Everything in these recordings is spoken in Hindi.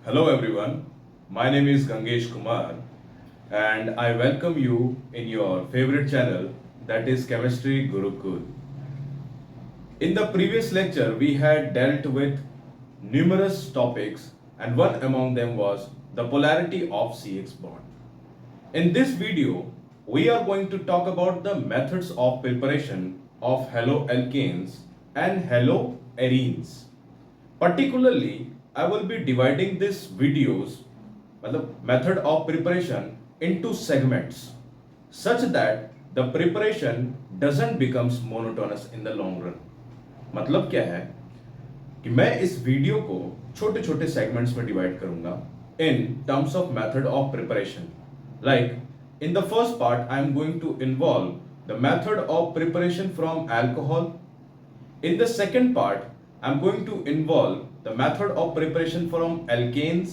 Hello everyone, my name is Gangesh Kumar and I welcome you in your favorite channel that is Chemistry Gurukul. In the previous lecture, we had dealt with numerous topics and one among them was the polarity of CX bond. In this video, we are going to talk about the methods of preparation of haloalkanes and haloarenes. Particularly, I will be dividing this videos, the method of preparation into segments such that the preparation doesn't becomes monotonous in the long run. मतलब क्या है कि मैं इस वीडियो को छोटे छोटे सेगमेंट्स में डिवाइड करूंगा in terms of method of preparation like in the first part I am going to involve the method of preparation from alcohol. In the second part, I'm going to involve the method of preparation from alkanes,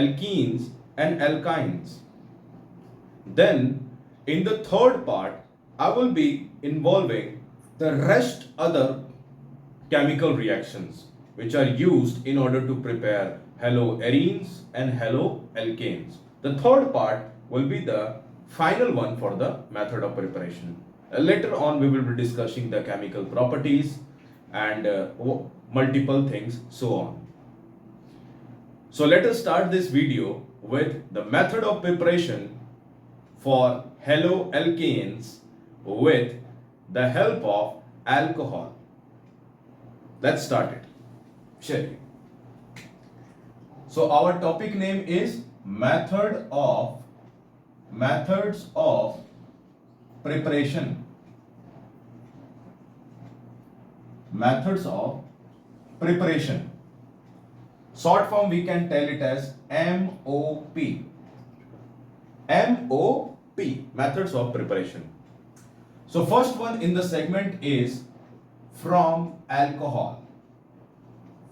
alkenes, and alkynes. Then, in the third part, I will be involving the rest other chemical reactions which are used in order to prepare haloarenes and haloalkanes. The third part will be the final one for the method of preparation. Later on, we will be discussing the chemical properties and multiple things so on. So let us start this video with the method of preparation for haloalkanes with the help of alcohol. Let's start it. Sure. So our topic name is methods of preparation. Methods of preparation. Short form we can tell it as MOP. MOP, methods of preparation. So first one in the segment is from alcohol.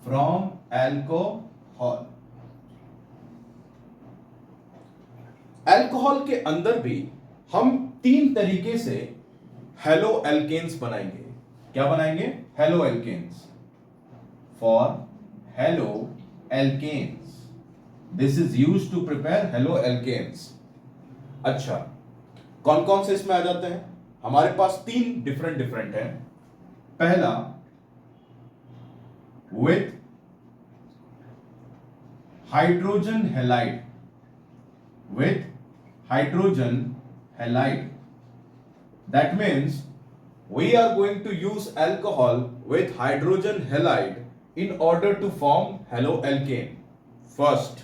From alcohol. Alcohol के अंदर भी हम तीन तरीके से हेलोएल्केन्स बनाएंगे. क्या बनाएंगे? Haloalkanes. For haloalkanes. This is used to prepare haloalkanes. अच्छा, कौन कौन से इसमें आ जाते हैं? हमारे पास तीन डिफरेंट हैं. पहला with hydrogen halide. With hydrogen halide. That means we are going to use alcohol with hydrogen halide in order to form haloalkane first.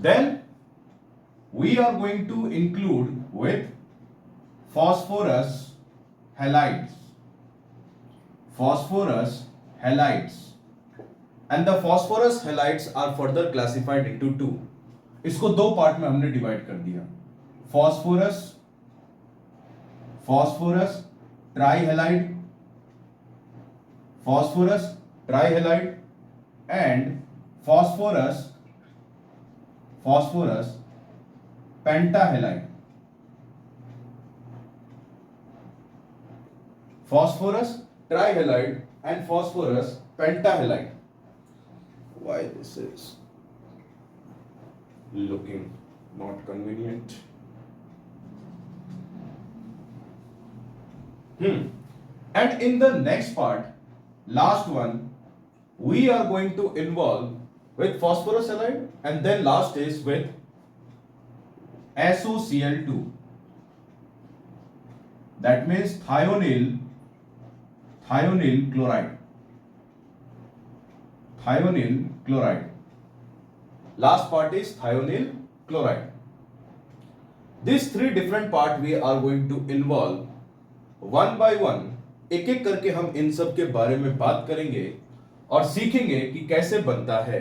Then we are going to include with phosphorus halides. Phosphorus halides. And the phosphorus halides are further classified into two. इसको दो पार्ट में हमने डिवाइड कर दिया. phosphorus trihalide, and phosphorus pentahalide. Phosphorus trihalide and phosphorus pentahalide. Why this is looking not convenient? And in the next part, last one, we are going to involve with phosphorus halide and then last is with SOCl2. That means thionyl chloride. Thionyl chloride. Last part is thionyl chloride. These three different parts we are going to involve one by one. एक एक करके हम इन सब के बारे में बात करेंगे और सीखेंगे कि कैसे बनता है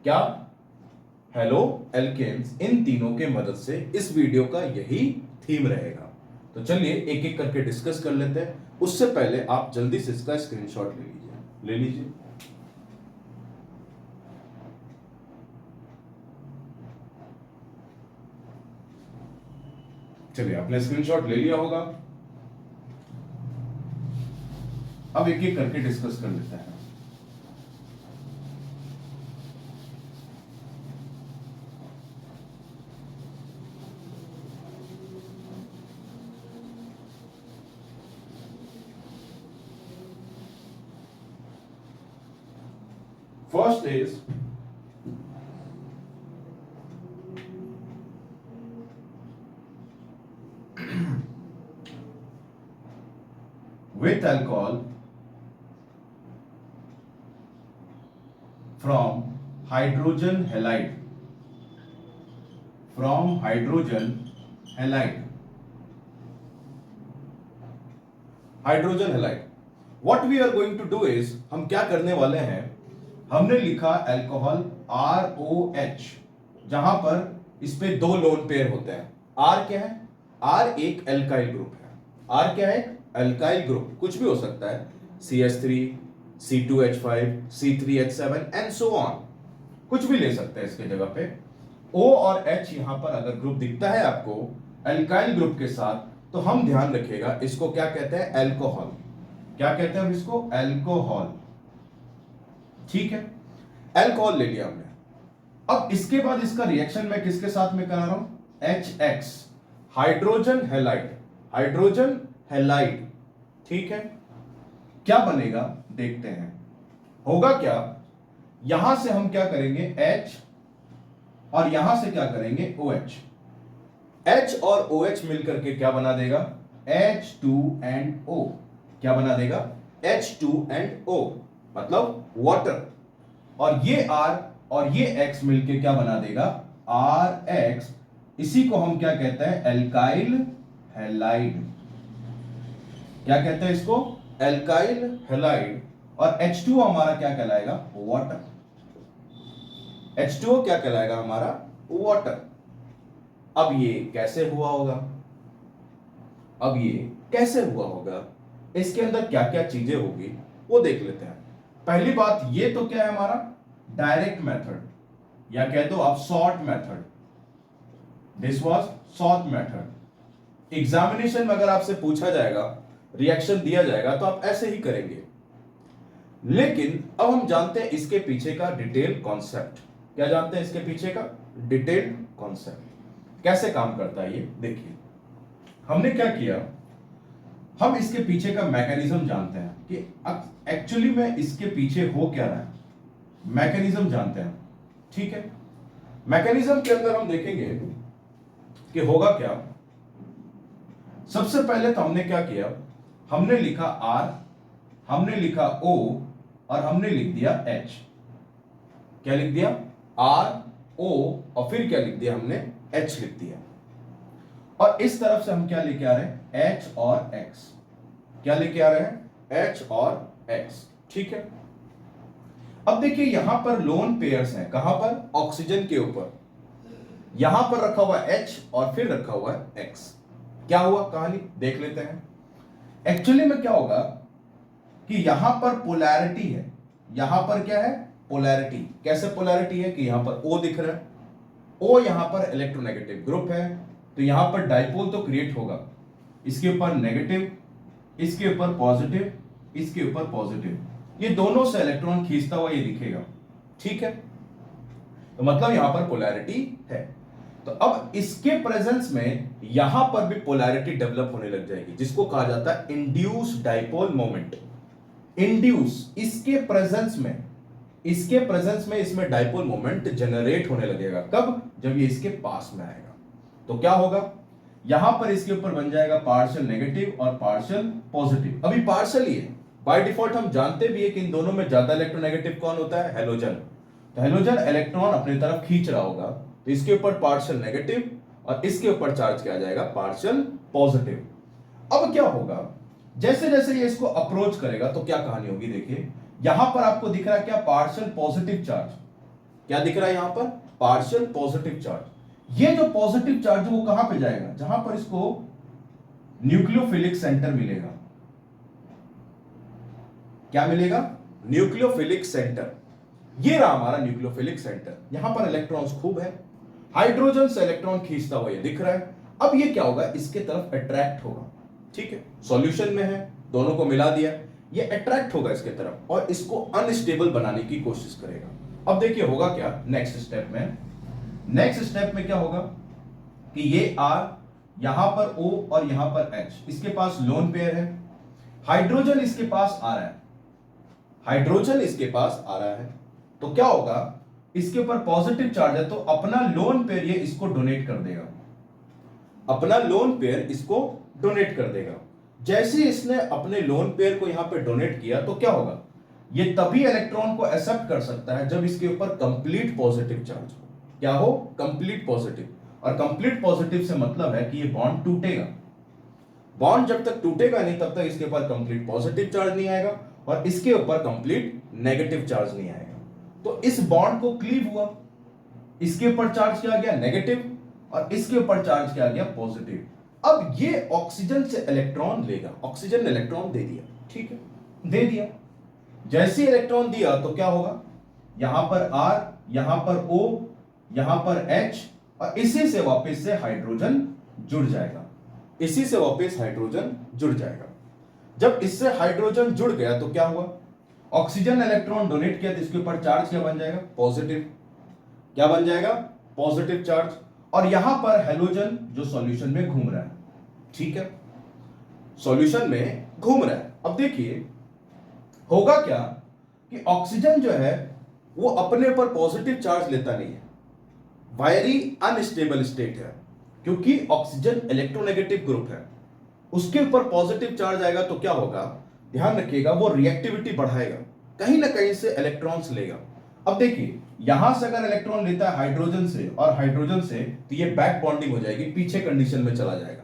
क्या हेलोएल्केन्स इन तीनों के मदद से. इस वीडियो का यही थीम रहेगा. तो चलिए एक एक करके डिस्कस कर लेते हैं. उससे पहले आप जल्दी से इसका स्क्रीनशॉट ले लीजिए. चलिए, आपने स्क्रीनशॉट ले लिया होगा. अब एक एक करके डिस्कस कर लेते हैं. First is with alcohol from hydrogen halide, hydrogen halide. What we are going to do is, हम क्या करने वाले हैं, हमने लिखा अल्कोहल ROH, जहां पर इस पे दो लोन पेयर होते हैं। R क्या है? R एक एल्काइल ग्रुप है। R क्या है? एल्काइल ग्रुप, कुछ भी हो सकता है, CH3, C2H5, C3H7 and so on, कुछ भी ले सकते हैं इसके जगह पे। O और H यहां पर अगर ग्रुप दिखता है आपको एल्काइल ग्रुप के साथ, तो हम ध्यान रखिएगा इसको क्या कहते हैं? अल्कोहल। क्या कहते हैं हम इसको? अल्कोहल। ठीक है, अल्कोहल ले लिया हमने। अब इसके बाद इसका रिएक्शन मैं किसके साथ में करा रहा हूं? HX, hydrogen halide, hydrogen halide. ठीक है, क्या बनेगा देखते हैं। होगा क्या, यहां से हम क्या करेंगे H और यहां से क्या करेंगे OH। H और OH मिलकर के क्या बना देगा? H2O। क्या बना देगा? H2O, मतलब वाटर। और ये R और ये X मिलके क्या बना देगा? RX। इसी को हम क्या कहते हैं? Alkyl halide. क्या कहते हैं इसको? Alkyl halide. और H2O हमारा क्या कहलाएगा? वाटर। H2O क्या कहलाएगा हमारा? वाटर। अब ये कैसे हुआ होगा? अब ये कैसे हुआ होगा, इसके अंदर क्या क्या चीजें होगी वो देख लेते हैं। पहली बात, ये तो क्या है हमारा? डायरेक्ट मेथड, या कह दो आप short method. This was short method. Examination में अगर आपसे पूछा जाएगा, रिएक्शन दिया जाएगा, तो आप ऐसे ही करेंगे। लेकिन अब हम जानते हैं इसके पीछे का डिटेल कॉन्सेप्ट। क्या जानते हैं इसके पीछे का? Detail concept. कैसे काम करता है ये देखिए। हमने क्या किया, हम इसके पीछे का मैकेनिज्म जानते हैं कि एक्चुअली में इसके पीछे हो क्या रहा है, मैकेनिज्म जानते हैं। ठीक है, मैकेनिज्म के अंदर हम देखेंगे कि होगा क्या। सबसे पहले तो हमने क्या किया, हमने लिखा R, हमने लिखा O और हमने लिख दिया H। क्या लिख दिया? R, O और फिर क्या लिख दिया हमने? H लिख दिया। और इस तरफ से हम क्या लेके आ रहे हैं? H और X। क्या लेके आ रहे हैं? H और X। ठीक है, अब देखिए यहां पर लोन पेयर्स हैं। कहां पर? ऑक्सीजन के ऊपर। यहां पर रखा हुआ है H और फिर रखा हुआ है X। क्या हुआ कहानी देख लेते हैं। एक्चुअली में क्या होगा कि यहां पर पोलैरिटी है। यहां पर क्या है? पोलैरिटी। कैसे पोलैरिटी है कि यहां पर O दिख रहा है, O यहां पर इलेक्ट्रोनेगेटिव ग्रुप है, तो यहां पर डाइपोल तो क्रिएट होगा। इसके ऊपर नेगेटिव, इसके ऊपर पॉजिटिव, इसके ऊपर पॉजिटिव, ये दोनों से इलेक्ट्रॉन खींचता हुआ ये दिखेगा। ठीक है, तो मतलब यहां पर पोलैरिटी है। तो अब इसके प्रेजेंस में यहां पर भी पोलैरिटी डेवलप होने लग जाएगी, जिसको कहा जाता है इंड्यूस डाइपोल मोमेंट। इंड्यूस, इसके प्रेजेंस में इसमें डाइपोल मोमेंट जनरेट होने लगेगा। कब? जब ये इसके पास में आएगा। तो क्या होगा, यहां पर इसके ऊपर बन जाएगा पार्शियल नेगेटिव और पार्शियल पॉजिटिव। अभी पार्शियल ही है, बाय डिफॉल्ट हम जानते भी है कि इन दोनों में ज्यादा इलेक्ट्रोनेगेटिव कौन होता है? हैलोजन। तो हैलोजन इलेक्ट्रॉन अपनी तरफ खींच रहा होगा, तो इसके ऊपर पार्शियल नेगेटिव और इसके ऊपर चार्ज किया जाएगा पार्शियल पॉजिटिव। अब क्या होगा, जैसे जैसे ये इसको अप्रोच करेगा तो क्या कहानी होगी देखिए। यहां पर आपको दिख रहा है क्या? Partial positive charge. क्या दिख रहा है यहां पर? Partial positive charge. ये जो पॉजिटिव चार्ज है वो कहां पे जाएगा? जहां पर इसको न्यूक्लियोफिलिक सेंटर मिलेगा। क्या मिलेगा? Nucleophilic centre. ये रहा हमारा न्यूक्लियोफिलिक सेंटर। यहां पर इलेक्ट्रॉन्स खूब है, हाइड्रोजन से इलेक्ट्रॉन खींचता हुआ ये दिख रहा है। अब ये क्या होगा? इसके तरफ अट्रैक्ट होगा। ठीक है, सॉल्यूशन में है, दोनों को मिला दिया, ये अट्रैक्ट होगा इसके तरफ और इसको अनस्टेबल बनाने की कोशिश करेगा। अब देखिए होगा क्या नेक्स्ट स्टेप में। नेक्स्ट स्टेप में क्या होगा कि ये R, यहां पर O और यहां पर H, इसके पास लोन पेयर है। हाइड्रोजन इसके पास आ रहा है, हाइड्रोजन इसके पास आ रहा है, तो क्या होगा, इसके ऊपर पॉजिटिव चार्ज है तो अपना लोन पेयर ये इसको डोनेट कर देगा, अपना लोन पेयर इसको डोनेट कर देगा। जैसे इसने अपने लोन पेयर को यहां पे डोनेट किया तो क्या होगा, ये तभी इलेक्ट्रॉन को एक्सेप्ट कर सकता है जब इसके ऊपर कंप्लीट पॉजिटिव चार्ज हो। क्या हो, कंप्लीट पॉजिटिव। और कंप्लीट पॉजिटिव से मतलब है कि ये बॉन्ड टूटेगा। बॉन्ड जब तक टूटेगा नहीं तब तक इसके ऊपर कंप्लीट पॉजिटिव चार्ज नहीं आएगा और इसके ऊपर कंप्लीट नेगेटिव चार्ज नहीं आएगा। तो इस बॉन्ड को क्लीव हुआ, इसके ऊपर चार्ज क्या गया नेगेटिव और इसके ऊपर चार्ज क्या गया पॉजिटिव। अब ये ऑक्सीजन से इलेक्ट्रॉन लेगा, ऑक्सीजन ने इलेक्ट्रॉन दे दिया, ठीक है, दे दिया। जैसे इलेक्ट्रॉन दिया तो क्या होगा, यहां पर R, यहां पर O, यहां पर H और इसी से वापस से हाइड्रोजन जुड़ जाएगा, इसी से वापस हाइड्रोजन जुड़ जाएगा। जब इससे हाइड्रोजन जुड़ गया तो क्या हुआ, ऑक्सीजन ने इलेक्ट्रॉन डोनेट किया तो इसके ऊपर चार्ज क्या बन जाएगा, पॉजिटिव। क्या बन जाएगा, पॉजिटिव चार्ज। और यहां पर हेलोजन जो सॉल्यूशन में घूम रहा है, ठीक है, सॉल्यूशन में घूम रहा है। अब देखिए होगा क्या कि ऑक्सीजन जो है वो अपने पर पॉजिटिव चार्ज लेता नहीं है, वेरी अनस्टेबल स्टेट है, क्योंकि ऑक्सीजन इलेक्ट्रोनेगेटिव ग्रुप है। उसके ऊपर पॉजिटिव चार्ज आएगा तो क्या होगा, ध्यान रखिएगा, वो रिएक्टिविटी बढ़ाएगा, कहीं ना कहीं से इलेक्ट्रॉन्स लेगा। अब देखिए यहां से अगर इलेक्ट्रॉन लेता है हाइड्रोजन से और हाइड्रोजन से, तो ये बैक बॉन्डिंग हो जाएगी, पीछे कंडीशन में चला जाएगा।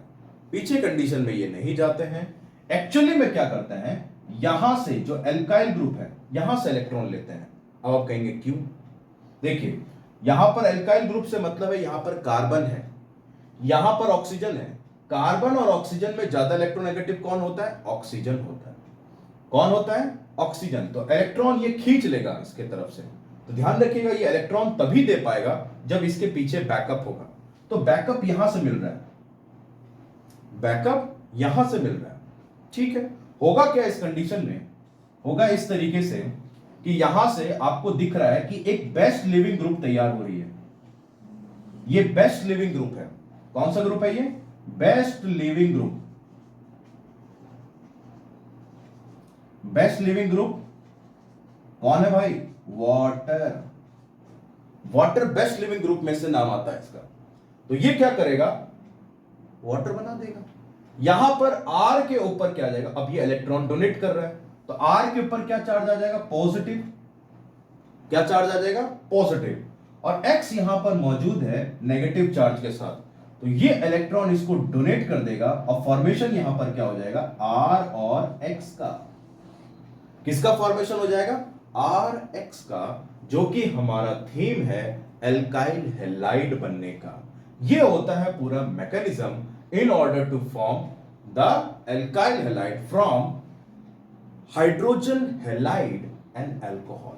पीछे कंडीशन में ये नहीं जाते हैं, एक्चुअली में क्या करते हैं, यहां से जो एल्काइल ग्रुप है यहां से इलेक्ट्रॉन लेते हैं। अब आप कहेंगे क्यों, देखिए यहां पर एल्काइल ग्रुप से मतलब है यहां पर कार्बन है, यहां पर ऑक्सीजन है। कार्बन और ऑक्सीजन में ज्यादा इलेक्ट्रोनेगेटिव कौन होता है, ऑक्सीजन होता है। कौन होता है, ऑक्सीजन। तो इलेक्ट्रॉन ये खींच लेगा इसके तरफ से। तो ध्यान रखिएगा ये इलेक्ट्रॉन तभी दे पाएगा जब इसके पीछे बैकअप होगा। तो बैकअप यहां से मिल रहा है, बैकअप यहां से मिल रहा है, ठीक है। होगा क्या इस कंडीशन में, होगा इस तरीके से कि यहां से आपको दिख रहा है कि एक बेस्ट लिविंग ग्रुप तैयार हो रही है। ये बेस्ट लिविंग ग्रुप है, कौन सा ग्रुप है ये, best leaving group. Best leaving group कौन है भाई, water. Water best leaving group में से नाम आता है इसका। तो ये क्या करेगा, वाटर बना देगा। यहां पर R के ऊपर क्या आ जाएगा, अब ये इलेक्ट्रॉन डोनेट कर रहा है तो R के ऊपर क्या चार्ज आ जाएगा, पॉजिटिव। क्या चार्ज आ जाएगा, पॉजिटिव। और X यहां पर मौजूद है नेगेटिव चार्ज के साथ, तो ये इलेक्ट्रॉन इसको डोनेट कर देगा और फॉर्मेशन यहां पर क्या हो जाएगा, R और X का। किसका फॉर्मेशन हो जाएगा, R X का, जो कि हमारा थीम है एल्काइल हैलाइड बनने का। ये होता है पूरा mechanism in order to form the alkyl halide from hydrogen halide and alcohol।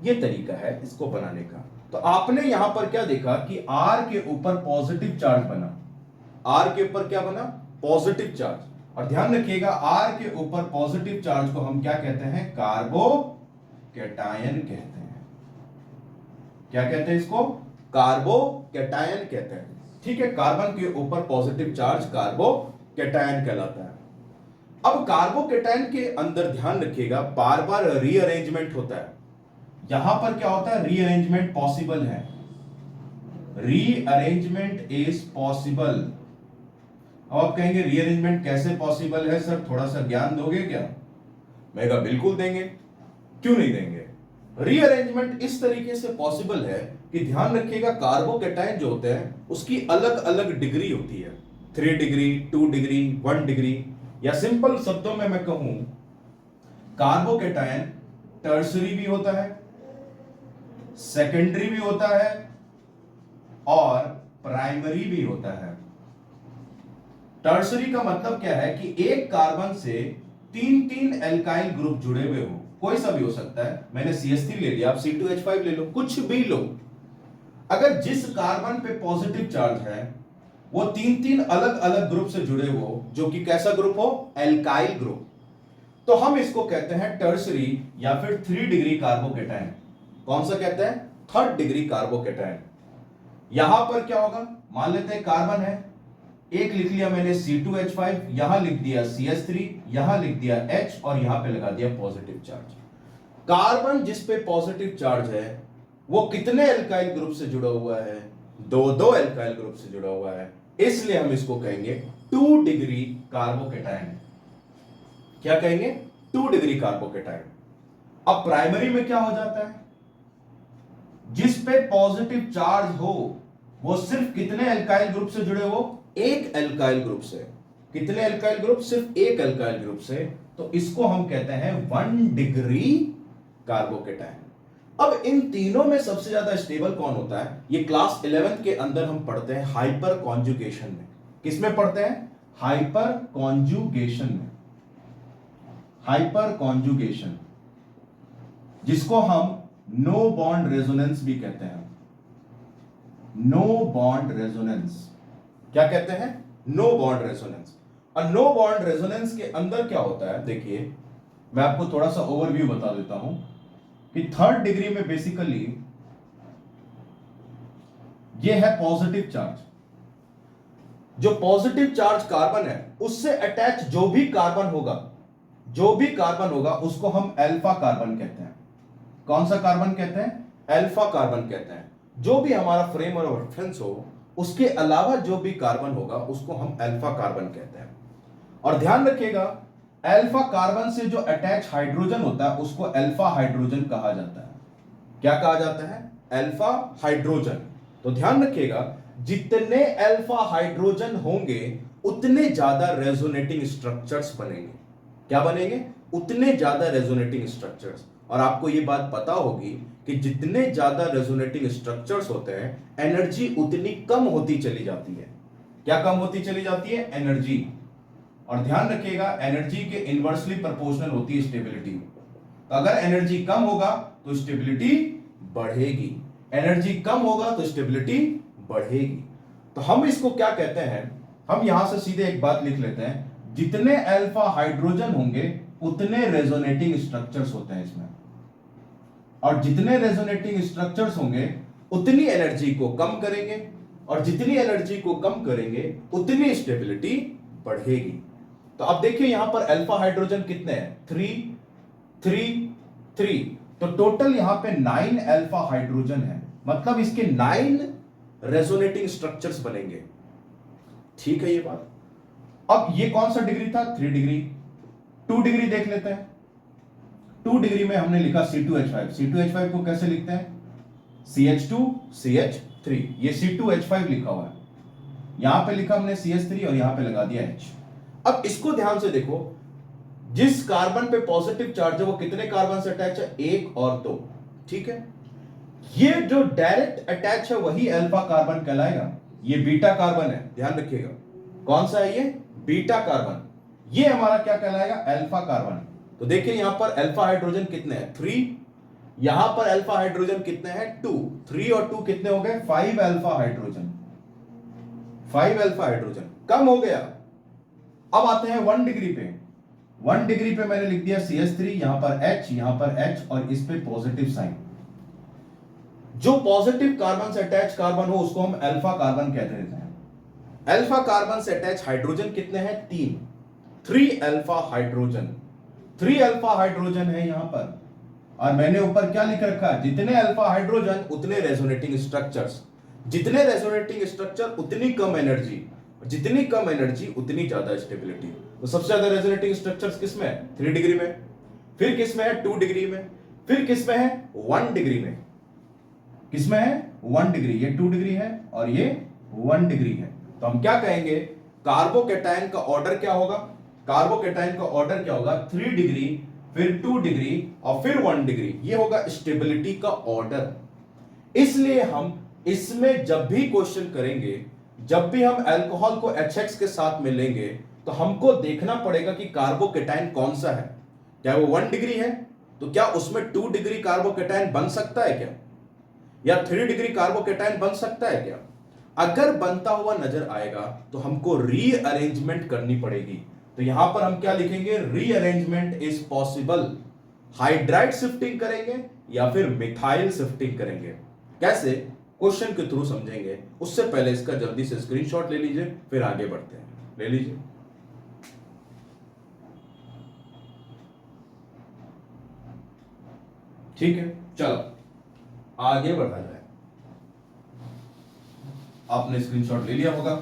ये तरीका है इसको बनाने का। तो आपने यहां पर क्या देखा कि R के ऊपर पॉजिटिव चार्ज बना, R के ऊपर क्या बना, पॉजिटिव चार्ज। और ध्यान रखिएगा R के ऊपर पॉजिटिव चार्ज को हम क्या कहते हैं, कार्बोकैटायन कहते हैं। क्या कहते हैं इसको, कार्बोकैटायन कहते हैं, ठीक है। कार्बन के ऊपर पॉजिटिव चार्ज कार्बोकैटायन कहलाता है। अब कार्बोकैटायन के अंदर ध्यान रखिएगा बार बार रीअरेंजमेंट होता है। यहां पर क्या होता है, रीअरेंजमेंट पॉसिबल है, रीअरेंजमेंट इज पॉसिबल। अब आप कहेंगे रीअरेंजमेंट कैसे पॉसिबल है सर, थोड़ा सा ज्ञान दोगे क्या। मैं कहा बिल्कुल देंगे, क्यों नहीं देंगे। रीअरेंजमेंट इस तरीके से पॉसिबल है कि ध्यान रखिएगा कार्बोकैटायन जो होते हैं उसकी अलग अलग डिग्री होती है, 3 डिग्री, 2 डिग्री, 1 डिग्री। या सिंपल शब्दों में मैं कहूं, कार्बोकैटायन टर्सरी भी होता है, सेकेंडरी भी होता है और प्राइमरी भी होता है। टर्सरी का मतलब क्या है कि एक कार्बन से 3 एल्काइल ग्रुप जुड़े हुए हो, कोई सा भी हो सकता है। मैंने CH3 ले लिया, आप C2H5 ले लो, कुछ भी लो। अगर जिस कार्बन पे पॉजिटिव चार्ज है वो 3 अलग अलग ग्रुप से जुड़े हो, जो कि कैसा ग्रुप हो, एल्काइल ग्रुप, तो हम इसको कहते हैं टर्सरी या फिर 3 डिग्री कार्बोकैटायन। कौन सा कहते हैं, 3rd डिग्री कार्बोकैटायन। यहां पर क्या होगा, मान लेते हैं कार्बन है, एक लिख लिया मैंने C2H5, यहां लिख दिया CH3, यहां लिख दिया H और यहां पे लगा दिया पॉजिटिव चार्ज। कार्बन जिस पे पॉजिटिव चार्ज है वो कितने एल्काइल ग्रुप से जुड़ा हुआ है? दो दो एल्काइल ग्रुप से जुड़ा हुआ है, इसलिए हम इसको कहेंगे 2 डिग्री कार्बोकेटाइन। क्या कहेंगे? 2 डिग्री कार्बोकेटाइन। अब प्राइमरी में क्या हो जाता है? जिस पे पॉजिटिव चार्ज हो वो सिर्फ कितने एल्काइल ग्रुप से जुड़े हो? एक एल्काइल ग्रुप से। कितने एल्काइल ग्रुप? सिर्फ एक एल्काइल ग्रुप से। तो इसको हम कहते हैं 1 डिग्री कार्बोकेटाइन। अब इन तीनों में सबसे ज्यादा स्टेबल कौन होता है? ये क्लास 11th के अंदर हम पढ़ते हैं हाइपर कॉन्जुगेशन में। किसमें पढ़ते हैं? हाइपर कॉन्जुगेशन में। हाइपर कॉन्जुगेशन, जिसको हम नो बॉन्ड रेजोनेंस भी कहते हैं। No bond resonance. क्या कहते हैं? No bond resonance. और नो बॉन्ड रेजोनेंस के अंदर क्या होता है? देखिए, मैं आपको थोड़ा सा ओवरव्यू बता देता हूं कि 3rd डिग्री में बेसिकली ये है पॉजिटिव चार्ज। जो पॉजिटिव चार्ज कार्बन है उससे अटैच जो भी कार्बन होगा उसको हम अल्फा कार्बन कहते हैं। कौन सा कार्बन कहते हैं? अल्फा कार्बन कहते हैं। जो भी हमारा फ्रेम और रेफरेंस हो उसके अलावा जो भी कार्बन होगा उसको हम अल्फा कार्बन कहते हैं। और ध्यान रखिएगा, अल्फा कार्बन से जो अटैच हाइड्रोजन होता है उसको अल्फा हाइड्रोजन कहा जाता है। क्या कहा जाता है? Alpha hydrogen. तो ध्यान रखिएगा, जितने अल्फा हाइड्रोजन होंगे उतने ज्यादा रेजोनेटिंग स्ट्रक्चर्स बनेंगे। क्या बनेंगे? उतने ज्यादा रेजोनेटिंग स्ट्रक्चर्स। और आपको यह बात पता होगी कि जितने ज्यादा रेजोनेटिंग स्ट्रक्चर्स होते हैं एनर्जी उतनी कम होती चली जाती है। क्या कम होती चली जाती है? एनर्जी। और ध्यान रखिएगा, एनर्जी के इनवर्सली प्रोपोर्शनल होती है स्टेबिलिटी। तो अगर एनर्जी कम होगा तो स्टेबिलिटी बढ़ेगी, एनर्जी कम होगा तो स्टेबिलिटी बढ़ेगी। तो हम इसको क्या कहते हैं? हम यहां से सीधे एक बात लिख लेते हैं, जितने अल्फा हाइड्रोजन होंगे उतने रेजोनेटिंग स्ट्रक्चर्स होते हैं इसमें। और जितने रेजोनेटिंग स्ट्रक्चर्स होंगे उतनी एनर्जी को कम करेंगे, और जितनी एनर्जी को कम करेंगे उतनी स्टेबिलिटी बढ़ेगी। तो अब देखिए यहां पर अल्फा हाइड्रोजन कितने हैं? 3 3 3। तो टोटल यहां पे 9 अल्फा हाइड्रोजन है, मतलब इसके 9 रेजोनेटिंग स्ट्रक्चर्स बनेंगे। ठीक है ये बात। अब ये कौन सा डिग्री था? 3 डिग्री। 2 डिग्री देख लेते हैं। 2 डिग्री में हमने लिखा C2H5। C2H5 को कैसे लिखते हैं? CH2CH3। ये C2H5 लिखा हुआ है, यहां पे लिखा हमने CH3 और यहां पे लगा दिया H। अब इसको ध्यान से देखो, जिस कार्बन पे पॉजिटिव चार्ज है वो कितने कार्बन से अटैच है? 1 और 2। ठीक है, ये जो डायरेक्ट अटैच है वही अल्फा कार्बन कहलाएगा। ये बीटा कार्बन है, ध्यान रखिएगा। कौन सा है ये? Beta carbon. ये हमारा क्या कहलाएगा? Alpha carbon. तो देखिए यहां पर अल्फा हाइड्रोजन कितने हैं? 3। यहां पर अल्फा हाइड्रोजन कितने हैं? 2। 3 और 2 कितने हो गए? 5 अल्फा हाइड्रोजन। 5 अल्फा हाइड्रोजन कम हो गया। अब आते हैं 1 डिग्री पे। 1 डिग्री पे मैंने लिख दिया CH3, यहां पर H, यहां पर H और इस पे पॉजिटिव साइन। जो पॉजिटिव कार्बन से अटैच कार्बन हो उसको हम अल्फा कार्बन कहते रहते हैं। अल्फा कार्बन से अटैच हाइड्रोजन कितने हैं? 3 अल्फा हाइड्रोजन। 3 अल्फा हाइड्रोजन है यहां पर। और मैंने ऊपर क्या लिख रखा है? जितने अल्फा हाइड्रोजन उतने रेजोनेटिंग स्ट्रक्चर्स। जितने रेजोनेटिंग स्ट्रक्चर उतनी कम एनर्जी, जितनी कम एनर्जी उतनी ज्यादा स्टेबिलिटी। तो सबसे ज्यादा रेजोनेटिंग स्ट्रक्चर्स किसमें है? 3 डिग्री में। फिर किसमें है? 2 डिग्री में। फिर किसमें है? 1 डिग्री में। किसमें है? 1 डिग्री। ये 2 डिग्री है और ये 1 डिग्री है। तो हम क्या कहेंगे? कार्बोकेटाइन का ऑर्डर क्या होगा? कार्बोकेटाइन का ऑर्डर क्या होगा? 3 डिग्री, फिर 2 डिग्री और फिर 1 डिग्री। ये होगा स्टेबिलिटी का ऑर्डर। इसलिए हम इसमें जब भी क्वेश्चन करेंगे, जब भी हम अल्कोहल को HX के साथ में लेंगे तो हमको देखना पड़ेगा कि कार्बोकेटाइन कौन सा है। क्या वो 1 डिग्री है तो क्या उसमें 2 डिग्री कार्बोकेटाइन बन सकता है क्या? या 3 डिग्री कार्बोकेटाइन बन सकता है क्या? अगर बनता हुआ नजर आएगा तो हमको रीअरेंजमेंट करनी पड़ेगी। तो यहां पर हम क्या लिखेंगे? Rearrangement is possible. Hydride shifting करेंगे या फिर मिथाइल शिफ्टिंग करेंगे। कैसे? क्वेश्चन के थ्रू समझेंगे। उससे पहले इसका जल्दी से स्क्रीनशॉट ले लीजिए, फिर आगे बढ़ते हैं। ले लीजिए। ठीक है, चलो आगे बढ़ा जाए। आपने स्क्रीनशॉट ले लिया होगा।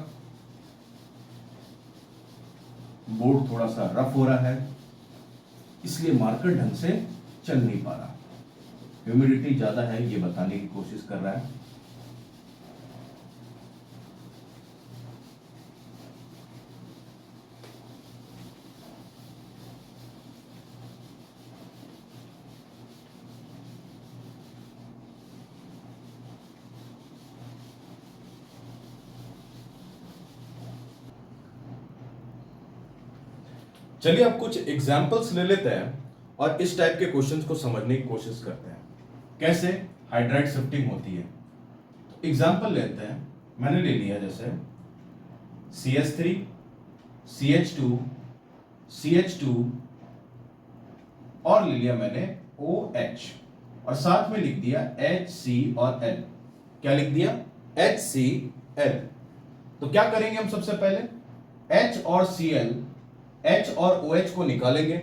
बोर्ड थोड़ा सा रफ हो रहा है, इसलिए मार्कर ढंग से चल नहीं पा रहा। ह्यूमिडिटी ज्यादा है ये बताने की कोशिश कर रहा है। चलिए अब कुछ एग्जाम्पल्स ले लेते हैं और इस टाइप के क्वेश्चंस को समझने की कोशिश करते हैं कैसे हाइड्राइड शिफ्टिंग होती है। तो एग्जाम्पल लेते हैं, मैंने ले लिया जैसे CH3 CH2 CH2 और ले लिया मैंने OH और साथ में लिख दिया HC और L। क्या लिख दिया? HCl। तो क्या करेंगे हम सबसे पहले H और Cl, H और OH को निकालेंगे,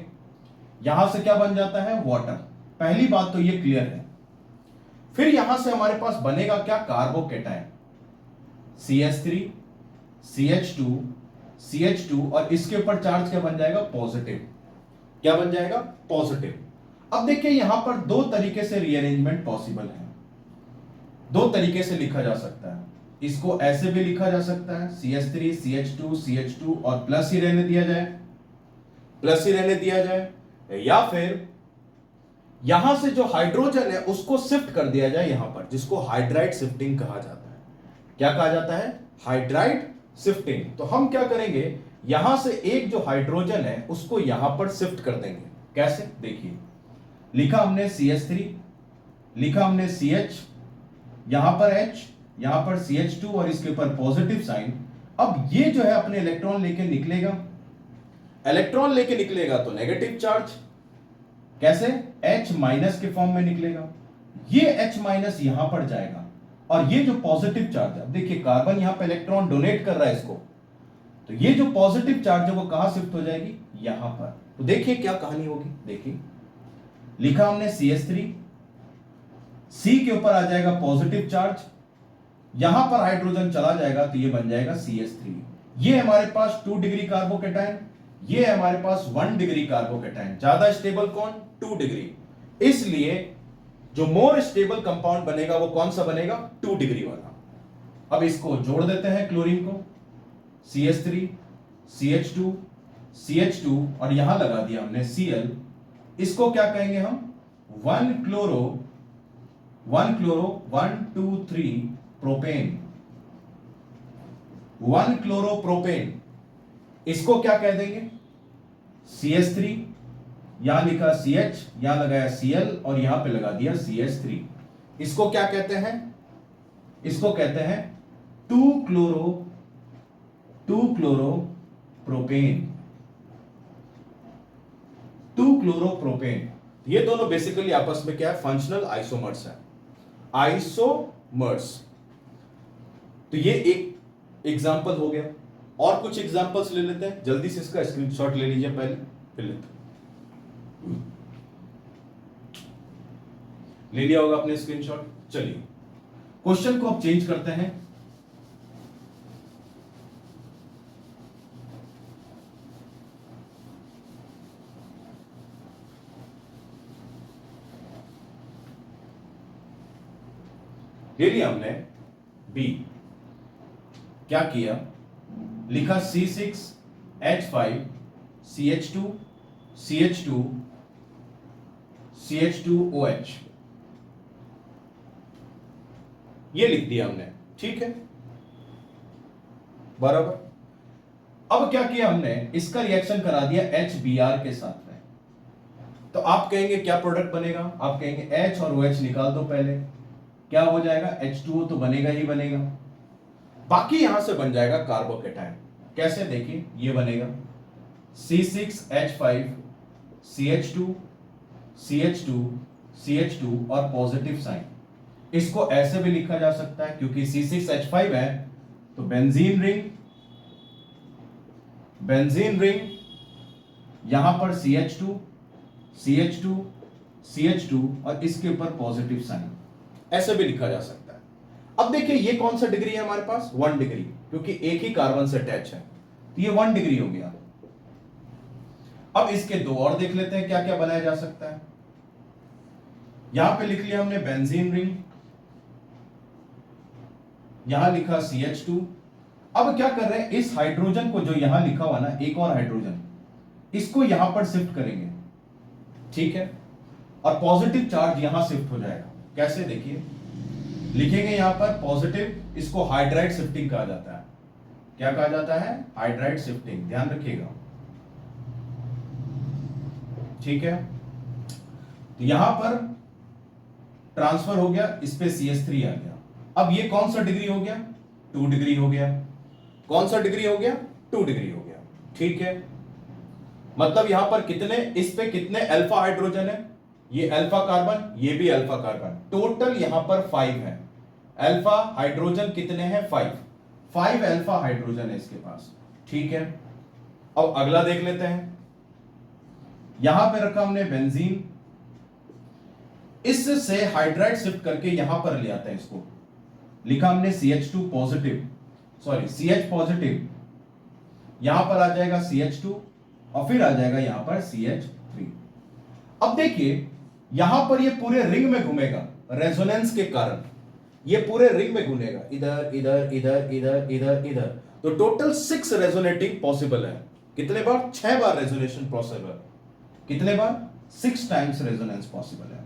यहां से क्या बन जाता है? वाटर। पहली बात तो ये क्लियर है। फिर यहां से हमारे पास बनेगा क्या? कार्बोकेटायन CH3 CH2 CH2 और इसके ऊपर चार्ज क्या बन जाएगा? पॉजिटिव। क्या बन जाएगा? पॉजिटिव। अब देखिए यहां पर दो तरीके से रीअरेंजमेंट पॉसिबल है, दो तरीके से लिखा जा सकता है। इसको ऐसे भी लिखा जा सकता है CH3 CH2 CH2 और प्लस ही रहने दिया जाए, प्लस ही रहने दिया जाए, या फिर यहां से जो हाइड्रोजन है उसको शिफ्ट कर दिया जाए यहां पर, जिसको हाइड्राइड शिफ्टिंग कहा जाता है। क्या कहा जाता है? Hydride shifting. तो हम क्या करेंगे, यहां से एक जो हाइड्रोजन है उसको यहां पर शिफ्ट कर देंगे। कैसे? देखिए, लिखा हमने CH3, लिखा हमने CH, यहां पर H, यहां पर CH2 और इसके ऊपर पॉजिटिव साइन। अब ये जो है अपने इलेक्ट्रॉन लेके निकलेगा, इलेक्ट्रॉन लेके निकलेगा तो नेगेटिव चार्ज। कैसे? H माइनस के फॉर्म में निकलेगा। ये H माइनस यहां पर जाएगा और ये जो पॉजिटिव चार्ज है, अब देखिए कार्बन यहां पे इलेक्ट्रॉन डोनेट कर रहा है इसको, तो ये जो पॉजिटिव चार्ज है वो कहां शिफ्ट हो जाएगी? यहां पर। तो देखिए क्या कहानी होगी। देखिए, लिखा हमने CH3, C के ऊपर आ जाएगा पॉजिटिव चार्ज, यहां पर हाइड्रोजन चला जाएगा तो ये बन जाएगा CH3। ये हमारे पास 2 डिग्री कार्बोकेटायन, ये है हमारे पास 1 डिग्री कार्बोकेटायन। ज्यादा स्टेबल कौन? 2 डिग्री। इसलिए जो मोर स्टेबल कंपाउंड बनेगा वो कौन सा बनेगा? 2 डिग्री वाला। अब इसको जोड़ देते हैं क्लोरीन को, CH3 CH2 CH2 और यहां लगा दिया हमने Cl। इसको क्या कहेंगे हम? 1 क्लोरो 1 2 3 प्रोपेन, 1 क्लोरो प्रोपेन। इसको क्या कह देंगे? CH3, यहां लिखा CH, यहां लगाया Cl और यहां पे लगा दिया CH3। इसको क्या कहते हैं? इसको कहते हैं 2 क्लोरो प्रोपेन, 2 क्लोरो प्रोपेन। ये दोनों बेसिकली आपस में क्या है? फंक्शनल आइसोमर्स है, आइसोमर्स। तो ये एक एग्जांपल हो गया। और कुछ एग्जांपल्स ले लेते हैं, जल्दी से इसका स्क्रीनशॉट ले लीजिए पहले, फिर लेते हैं। ले लिया होगा अपने स्क्रीनशॉट। चलिए क्वेश्चन को अब चेंज करते हैं। ले लिया हमने बी, क्या किया? लिखा C6H5 CH2 CH2 CH2OH, ये लिख दिया हमने। ठीक है, बराबर। अब क्या किया हमने? इसका रिएक्शन करा दिया HBr के साथ में। तो आप कहेंगे क्या प्रोडक्ट बनेगा? आप कहेंगे H और OH निकाल दो पहले, क्या हो जाएगा? H2O तो बनेगा ही बनेगा, बाकी यहां से बन जाएगा कार्बोकेटायन। कैसे? देखिए, ये बनेगा C6H5 CH2 CH2 CH2 और पॉजिटिव साइन। इसको ऐसे भी लिखा जा सकता है, क्योंकि C6H5 है तो बेंजीन रिंग, यहां पर CH2 CH2 CH2 और इसके ऊपर पॉजिटिव साइन, ऐसे भी लिखा जा सकता है। अब देखिए ये कौन सा डिग्री है हमारे पास, 1 डिग्री, क्योंकि एक ही कार्बन से अटैच है, तो ये 1 डिग्री हो गया। अब इसके दो और देख लेते हैं क्या क्या बनाया जा सकता है। यहां पे लिख लिया हमने बेंजीन रिंग, यहां लिखा CH2। अब क्या कर रहे हैं, इस हाइड्रोजन को जो यहां लिखा हुआ ना, एक और हाइड्रोजन, इसको यहां पर शिफ्ट करेंगे, ठीक है, और पॉजिटिव चार्ज यहां शिफ्ट हो जाएगा। कैसे, देखिए लिखेंगे यहां पर पॉजिटिव, इसको हाइड्राइड शिफ्टिंग कहा जाता है। क्या कहा जाता है, हाइड्राइड शिफ्टिंग, ध्यान रखिएगा, ठीक है। तो यहां पर ट्रांसफर हो गया, इस पे CH3 आ गया। अब ये कौन सा डिग्री हो गया, 2 डिग्री हो गया। कौन सा डिग्री हो गया, 2 डिग्री हो गया, ठीक है। मतलब यहां पर कितने, इस पे कितने अल्फा हाइड्रोजन है, ये अल्फा कार्बन, ये भी अल्फा कार्बन, टोटल यहां पर 5 है। अल्फा हाइड्रोजन कितने हैं, 5 अल्फा हाइड्रोजन है इसके पास, ठीक है। अब अगला देख लेते हैं, यहां पे रखा हमने बेंजीन, इससे हाइड्राइड शिफ्ट करके यहां पर ले आते हैं इसको, लिखा हमने CH2 positive, sorry CH positive, यहां पर आ जाएगा CH2 और फिर आ जाएगा यहां पर CH3। अब देखिए यहां पर ये पूरे रिंग में घूमेगा, रेजोनेंस के कारण ये पूरे रिंग में घूमेगा, इधर इधर इधर इधर इधर इधर, तो टोटल 6 रेजोनेटिंग पॉसिबल है। कितने बार, 6 बार रेजोनेशन पॉसिबल, कितने बार, 6 टाइम्स रेजोनेंस पॉसिबल है।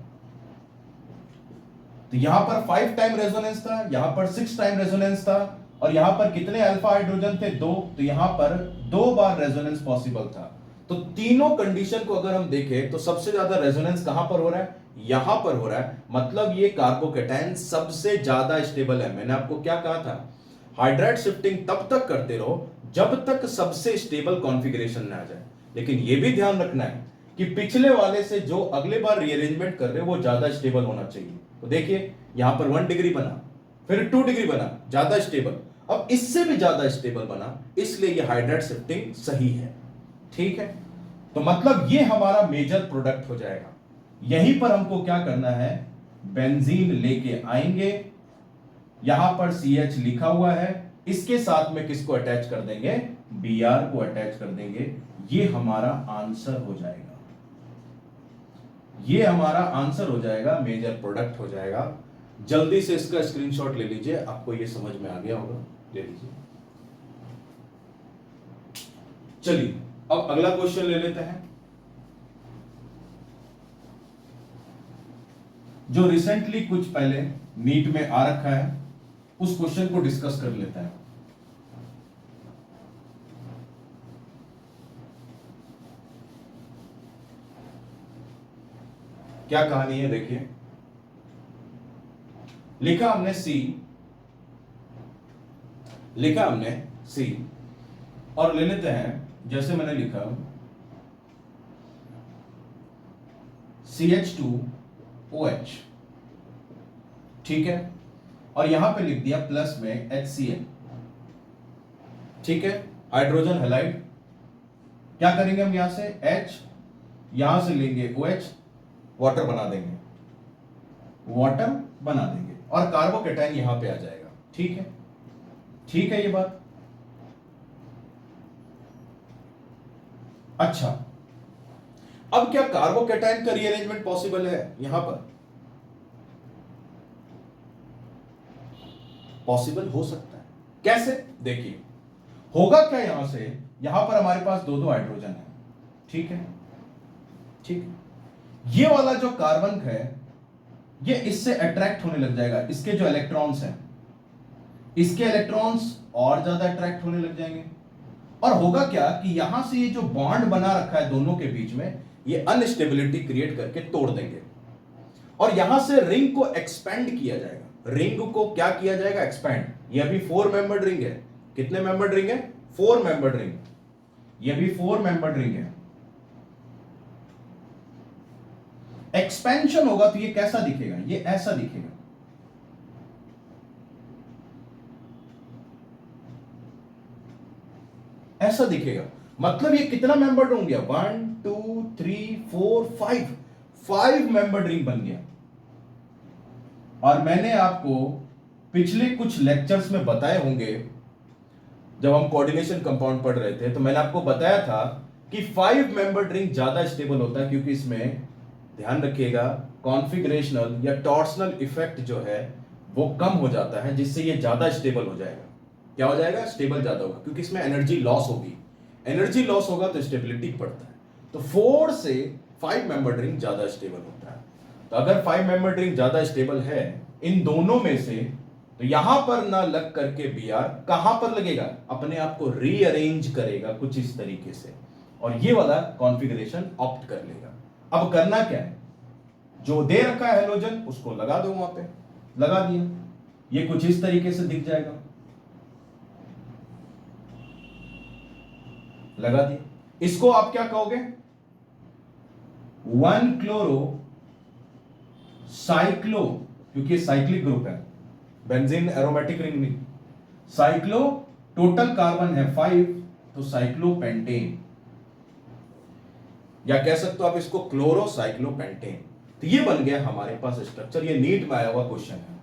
तो यहां पर 5 टाइम रेजोनेंस था, यहां पर 6 टाइम रेजोनेंस था, और यहां पर कितने अल्फा हाइड्रोजन थे, 2, तो यहां पर 2 बार रेजोनेंस पॉसिबल था। तो तीनों कंडीशन को अगर हम देखें तो सबसे ज्यादा रेजोनेंस कहां पर हो रहा है, यहां पर हो रहा है। मतलब ये कार्बोकेटाइन सबसे ज्यादा स्टेबल है। मैंने आपको क्या कहा था, हाइड्राइड शिफ्टिंग तब तक करते रहो जब तक सबसे स्टेबल कॉन्फ़िगरेशन ना आ जाए। लेकिन यह भी ध्यान रखना है कि पिछले वाले से जो अगले बार रीअरेंजमेंट कर रहे हैं वो ज्यादा स्टेबल होना चाहिए। तो देखिए यहां पर 1 डिग्री बना, फिर 2 डिग्री बना, ज्यादा स्टेबल, अब इससे भी ज्यादा स्टेबल बना, इसलिए ये हाइड्राइड शिफ्टिंग सही है, ठीक है। तो मतलब ये हमारा मेजर प्रोडक्ट हो जाएगा। यहीं पर हमको क्या करना है, बेंजीन लेके आएंगे, यहां पर CH लिखा हुआ है, इसके साथ में किसको अटैच कर देंगे, Br को अटैच कर देंगे। ये हमारा आंसर हो जाएगा, ये हमारा आंसर हो जाएगा, मेजर प्रोडक्ट हो जाएगा। जल्दी से इसका स्क्रीनशॉट ले लीजिए, आपको ये समझ में आ गया होगा, ले लीजिए। चलिए अब अगला क्वेश्चन ले लेते हैं, जो रिसेंटली कुछ पहले नीट में आ रखा है, उस क्वेश्चन को डिस्कस कर लेते हैं। क्या कहानी है, देखिए लिखा हमने सी और ले लेते हैं, जैसे मैंने लिखा CH2OH, ठीक है, और यहां पे लिख दिया प्लस में HCl, ठीक है, हाइड्रोजन हैलाइड। क्या करेंगे हम, यहां से H, यहां से लेंगे OH, वाटर बना देंगे, और कार्बोकेटाइन यहां पे आ जाएगा, ठीक है, ठीक है ये बात। अच्छा, अब क्या कार्बोकेटाइन का रीअरेंजमेंट पॉसिबल है, यहां पर पॉसिबल हो सकता है। कैसे, देखिए होगा क्या, यहां से यहां पर हमारे पास 2 हाइड्रोजन है, ठीक है, ठीक है। ये वाला जो कार्बन है ये इससे अट्रैक्ट होने लग जाएगा, इसके जो इलेक्ट्रॉन्स हैं, इसके इलेक्ट्रॉन्स और ज्यादा अट्रैक्ट होने लग जाएंगे, और होगा क्या कि यहां से ये जो बॉन्ड बना रखा है दोनों के बीच में, ये अनस्टेबिलिटी क्रिएट करके तोड़ देंगे, और यहां से रिंग को एक्सपेंड किया जाएगा। रिंग को क्या किया जाएगा, एक्सपेंड। ये अभी 4 मेंबर्ड रिंग है, कितने मेंबर्ड रिंग है, 4 मेंबर्ड रिंग, ये भी 4 मेंबर्ड रिंग है। एक्सपेंशन होगा तो ये कैसा दिखेगा, ये ऐसा दिखेगा, ऐसा दिखेगा। मतलब ये कितना मेंबर्ड होंगे, 1 2 3 4 5, 5 मेंबर्ड रिंग बन गया। और मैंने आपको पिछले कुछ लेक्चर्स में बताए होंगे, जब हम कोऑर्डिनेशन कंपाउंड पढ़ रहे थे तो मैंने आपको बताया था कि 5 मेंबर्ड रिंग ज्यादा स्टेबल होता है, क्योंकि इसमें ध्यान रखिएगा कॉन्फिगरेशनल या टॉर्सनल इफेक्ट जो है वो कम हो जाता है, जिससे ये ज्यादा स्टेबल हो जाएगा। क्या हो जाएगा? स्टेबल ज्यादा होगा, क्योंकि इसमें एनर्जी लॉस होगी। एनर्जी लॉस होगा तो स्टेबिलिटी बढ़ता है। तो 4 से 5 मेंबर्ड रिंग ज्यादा स्टेबल होता है। तो अगर 5 मेंबर्ड रिंग ज्यादा स्टेबल है इन दोनों में से, तो यहां पर ना लग करके Br कहां पर लगेगा? अपने आप को रीअरेंज करेगा कुछ इस तरीके से, और ये वाला कॉन्फ़िगरेशन ऑप्ट कर लेगा। अब करना क्या है? जो दे रखा है हेलोजन उसको लगा दो, वहां पे लगा दिया, ये कुछ इस तरीके से दिख जाएगा। लगा दिया। इसको आप क्या कहोगे? 1 क्लोरो साइक्लो, क्योंकि साइक्लिक ग्रुप है, बेंजीन एरोमेटिक रिंग नहीं। साइक्लो, टोटल कार्बन है 5, तो साइक्लोपेंटेन, या कह सकते हो आप इसको क्लोरो साइक्लोपेंटेन। तो ये बन गया हमारे पास स्ट्रक्चर। ये नीट में आया हुआ क्वेश्चन है,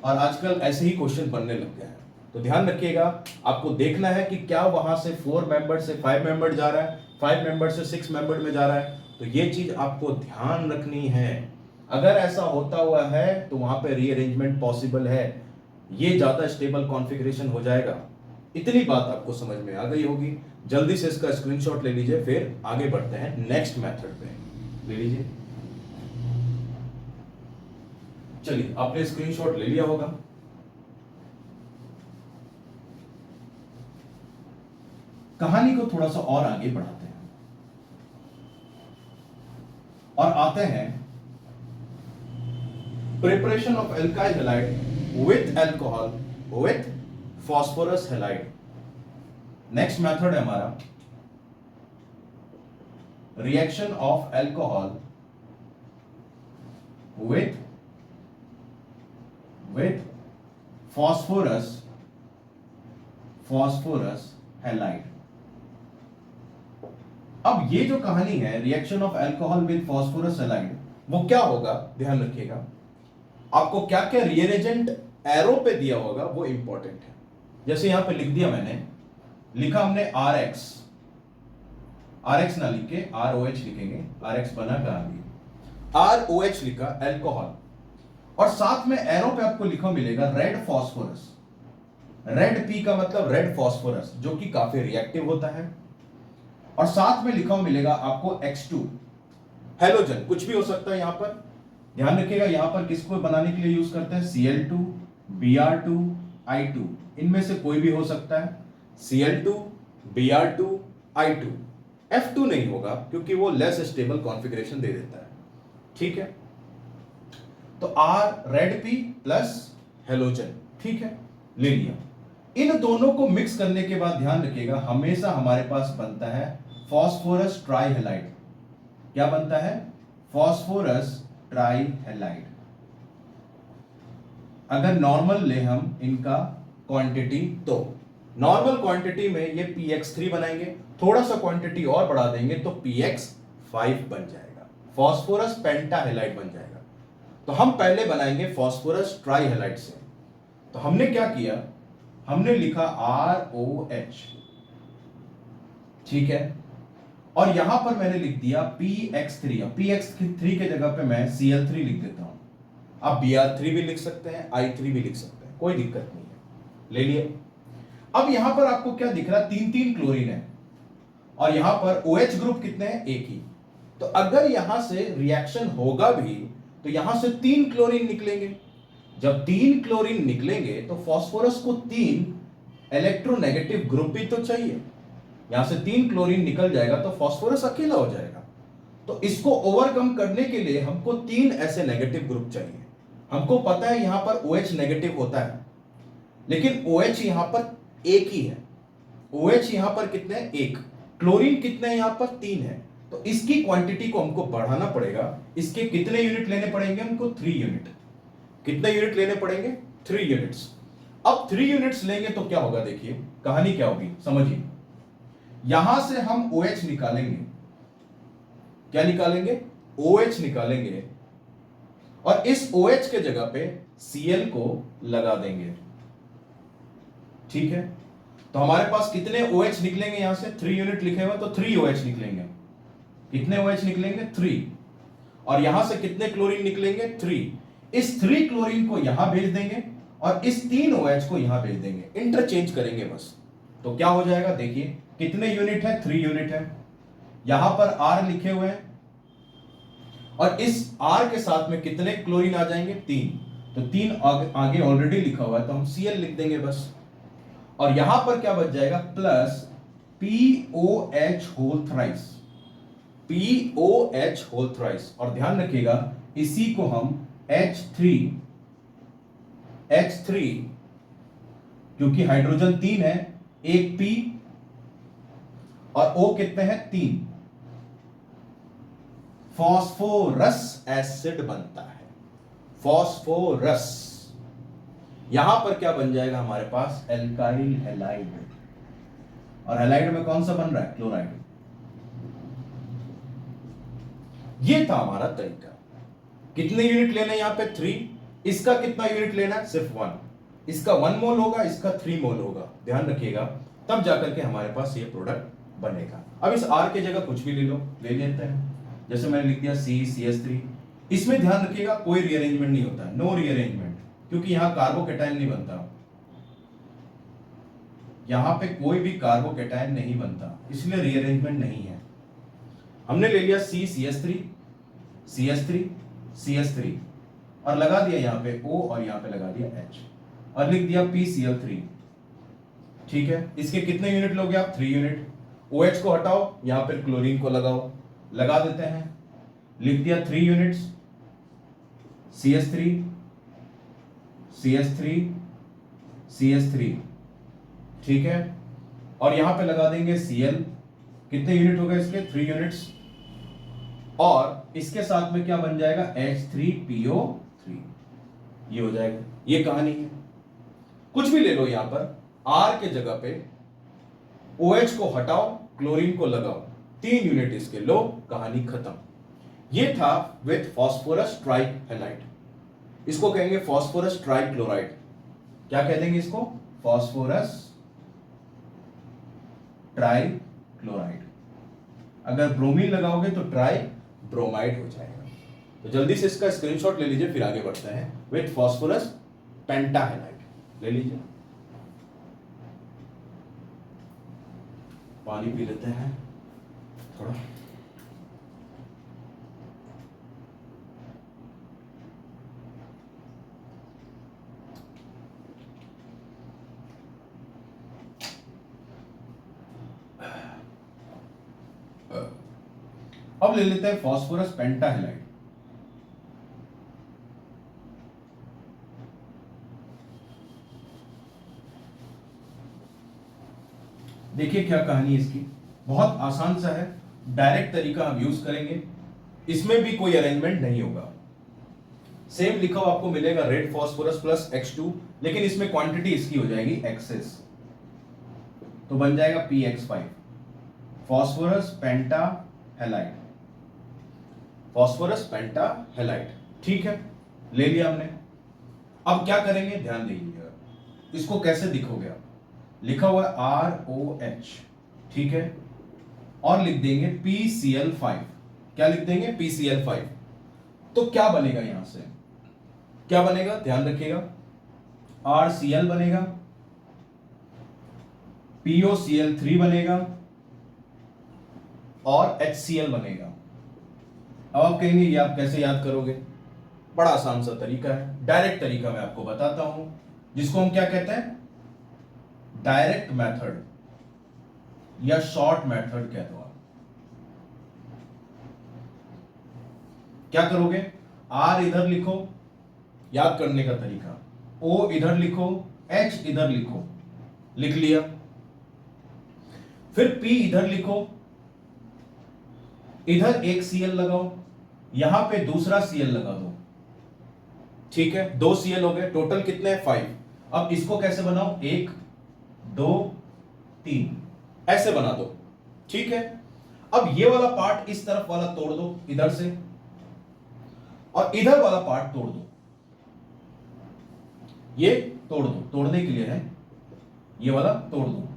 और आजकल ऐसे ही क्वेश्चन बनने लग गए हैं। तो ध्यान रखिएगा, आपको देखना है कि क्या वहां से 4 मेंबर से 5 मेंबर जा रहा है, 5 मेंबर से 6 मेंबर में जा रहा है। तो ये चीज आपको ध्यान रखनी है। अगर ऐसा होता हुआ है तो वहां पे रीअरेंजमेंट पॉसिबल है, ये ज्यादा स्टेबल कॉन्फ़िगरेशन हो जाएगा। इतनी बात आपको समझ में आ गई होगी। जल्दी से इसका स्क्रीनशॉट ले लीजिए, फिर आगे बढ़ते हैं नेक्स्ट मेथड पे। ले लीजिए, चलिए आपने स्क्रीनशॉट ले लिया होगा। कहानी को थोड़ा सा और आगे बढ़ाते हैं और आते हैं preparation of alkyl halide with alcohol with phosphorus halide. Next method है हमारा reaction of alcohol with phosphorus halide. अब ये जो कहानी है reaction of alcohol with phosphorus halide, वो क्या होगा? ध्यान रखिएगा, आपको क्या क्या रिएरेजेंट एरो पे दिया होगा वो इंपॉर्टेंट है। जैसे यहां पे लिख दिया मैंने, लिखा हमने RX, RX ना लिख के ROH लिखेंगे। RX बना कहां भी, ROH लिखा अल्कोहल, और साथ में एरो पे आपको लिखा मिलेगा रेड फॉस्फोरस। रेड P का मतलब रेड फॉस्फोरस, जो कि काफी रिएक्टिव होता है। और साथ में लिखा मिलेगा आपको X2 हेलोजन, कुछ भी हो सकता है यहां पर। ध्यान रखिएगा, यहां पर किसको बनाने के लिए यूज करते हैं? Cl2, Br2, I2, इनमें से कोई भी हो सकता है। Cl2, Br2, I2, F2 नहीं होगा क्योंकि वो लेस स्टेबल कॉन्फ़िगरेशन दे देता है। ठीक है, तो R red P plus halogen, ठीक है, ले लिया। इन दोनों को मिक्स करने के बाद ध्यान रखिएगा, हमेशा हमारे पास बनता है फॉस्फोरस ट्राइहैलाइड। क्या बनता है? Phosphorus trihalide. अगर नॉर्मल ले हम इनका क्वांटिटी, तो नॉर्मल क्वांटिटी में ये PX3 बनाएंगे, थोड़ा सा क्वांटिटी और बढ़ा देंगे तो PX5 बन जाएगा, फॉस्फोरस पेंटाहैलाइड बन जाएगा। तो हम पहले बनाएंगे फॉस्फोरस ट्राइहैलाइड से। तो हमने क्या किया? हमने लिखा ROH, ठीक है, और यहां पर मैंने लिख दिया PX3। PX3 के जगह पे मैं Cl3 लिख देता हूं। आप Br3 भी लिख सकते हैं, I3 भी लिख सकते हैं, कोई दिक्कत नहीं है। ले लिए। अब यहां पर आपको क्या दिख रहा है? 3 क्लोरीन है, और यहां पर OH ग्रुप कितने हैं? एक ही। तो अगर यहां से रिएक्शन होगा भी तो यहां से 3 क्लोरीन निकलेंगे। जब 3 क्लोरीन निकलेंगे तो फास्फोरस को 3 इलेक्ट्रोनेगेटिव ग्रुप भी तो चाहिए। यहां से 3 क्लोरीन निकल जाएगा तो फास्फोरस अकेला हो जाएगा। तो इसको ओवरकम करने के लिए हमको 3 ऐसे नेगेटिव ग्रुप चाहिए। हमको पता है यहां पर OH नेगेटिव होता है, लेकिन OH यहां पर एक ही है। OH यहां पर कितने हैं? एक। क्लोरीन कितने हैं? यहां पर 3 है। तो इसकी क्वांटिटी को हमको बढ़ाना पड़ेगा। इसके कितने यूनिट लेने पड़ेंगे हमको? 3 यूनिट। कितने यूनिट लेने पड़ेंगे? 3 यूनिट्स। अब 3 यूनिट्स लेंगे तो क्या होगा? देखिए कहानी क्या होगी, समझिए। यहां से हम OH निकालेंगे, क्या निकालेंगे, OH निकालेंगे और इस OH के जगह पे Cl को लगा देंगे। ठीक है, तो हमारे पास कितने OH निकलेंगे, यहां से 3 यूनिट लिखे हुए तो 3 OH निकलेंगे। कितने OH निकलेंगे, 3। और यहां से कितने क्लोरीन निकलेंगे, 3। इस 3 क्लोरीन को यहां भेज देंगे और इस 3 OH को यहां भेज देंगे, इंटरचेंज करेंगे बस। तो क्या हो जाएगा, देखिए कितने यूनिट है, 3 यूनिट है। यहां पर R लिखे हुए हैं और इस R के साथ में कितने क्लोरीन आ जाएंगे, 3। तो 3 आगे ऑलरेडी लिखा हुआ है तो हम Cl लिख देंगे बस। और यहां पर क्या बच जाएगा, plus POH whole thrice, POH whole thrice. और ध्यान रखिएगा इसी को हम H3 क्योंकि हाइड्रोजन 3 है, एक P और O कितने हैं, 3, फॉस्फोरस एसिड बनता है, फॉस्फोरस। यहां पर क्या बन जाएगा हमारे पास, एल्काइल हैलाइड। और हैलाइड में कौन सा बन रहा है, क्लोराइड। ये था हमारा तरीका। कितने यूनिट लेना है यहां पे, 3। इसका कितना यूनिट लेना है, सिर्फ 1। इसका 1 मोल होगा, इसका 3 मोल होगा, ध्यान रखिएगा, तब जाकर के हमारे पास ये प्रोडक्ट बनेगा। अब इस R के जगह कुछ भी ले लो, ले लेते हैं। जैसे मैंने लिख दिया CH3। इसमें ध्यान रखिएगा कोई रीअरेंजमेंट नहीं होता, नो रीअरेंजमेंट, क्योंकि यहां कार्बोकेटाइन नहीं बनता, यहां पे कोई भी कार्बोकेटाइन नहीं बनता, इसलिए रीअरेंजमेंट नहीं है। हमने ले लिया CH3 CH3 और लगा दिया यहां पे O और यहां पे लगा दिया H और लिख दिया PCl3। ठीक है, इसके कितने यूनिट लोगे आप, 3 यूनिट। OH को हटाओ, यहां पर क्लोरीन को लगाओ, लगा देते हैं, लिख दिया 3 यूनिट्स, CH3 ठीक है, और यहां पे लगा देंगे Cl। कितने यूनिट हो गए इसके, 3 यूनिट्स। और इसके साथ में क्या बन जाएगा, H3PO3। ये हो जाएगा, ये कहानी है। कुछ भी ले लो, यहां पर R के जगह पे OH को हटाओ, क्लोरीन को लगाओ, 3 यूनिट इसके लो, कहानी खत्म। ये था विथ फॉस्फोरस ट्राइहैलाइड। इसको कहेंगे फॉस्फोरस ट्राइक्लोराइड। क्या कह देंगे इसको, फॉस्फोरस ट्राइक्लोराइड। अगर ब्रोमीन लगाओगे तो ट्राई ब्रोमाइड हो जाएगा। तो जल्दी से इसका स्क्रीनशॉट ले लीजिए, फिर आगे बढ़ते हैं। विथ फॉस्फोरस पेंटाहैलाइड ले लीजिए। पानी पी लेते हैं थोड़ा। अब ले लेते हैं फॉस्फोरस पेंटाहैलाइड। देखिए क्या कहानी इसकी, बहुत आसान सा है, डायरेक्ट तरीका हम यूज करेंगे, इसमें भी कोई अरेंजमेंट नहीं होगा। सेम लिखा हुआ आपको मिलेगा रेड फॉस्फोरस प्लस X2, लेकिन इसमें क्वांटिटी इसकी हो जाएगी एक्सेस, तो बन जाएगा PX5, फॉस्फोरस पेंटाहैलाइड, फॉस्फोरस पेंटाहैलाइड। ठीक है, ले लिया हमने। अब क्या करेंगे, ध्यान दीजिएगा, इसको कैसे लिखोगे आप, लिखा हुआ है ROH, ठीक है, और लिख देंगे PCl5। क्या लिख देंगे, PCl5। तो क्या बनेगा, यहां से क्या बनेगा, ध्यान रखिएगा, RCl बनेगा, POCl3 बनेगा और HCl बनेगा। अब आप कहेंगे ये आप कैसे याद करोगे, बड़ा आसान सा तरीका है, डायरेक्ट तरीका मैं आपको बताता हूं, जिसको हम क्या कहते हैं, डायरेक्ट मेथड या शॉर्ट मेथड कह दो आप। क्या करोगे, R इधर लिखो, याद करने का तरीका, O इधर लिखो, H इधर लिखो, लिख लिया। फिर P इधर लिखो, इधर एक Cl लगाओ, यहां पे दूसरा Cl लगा दो। ठीक है, 2 Cl हो गए, टोटल कितने हैं, 5। अब इसको कैसे बनाओ, 1 2 3 ऐसे बना दो। ठीक है, अब ये वाला पार्ट इस तरफ वाला तोड़ दो इधर से, और इधर वाला पार्ट तोड़ दो, ये तोड़ दो, तोड़ने के लिए है, ये वाला तोड़ दो।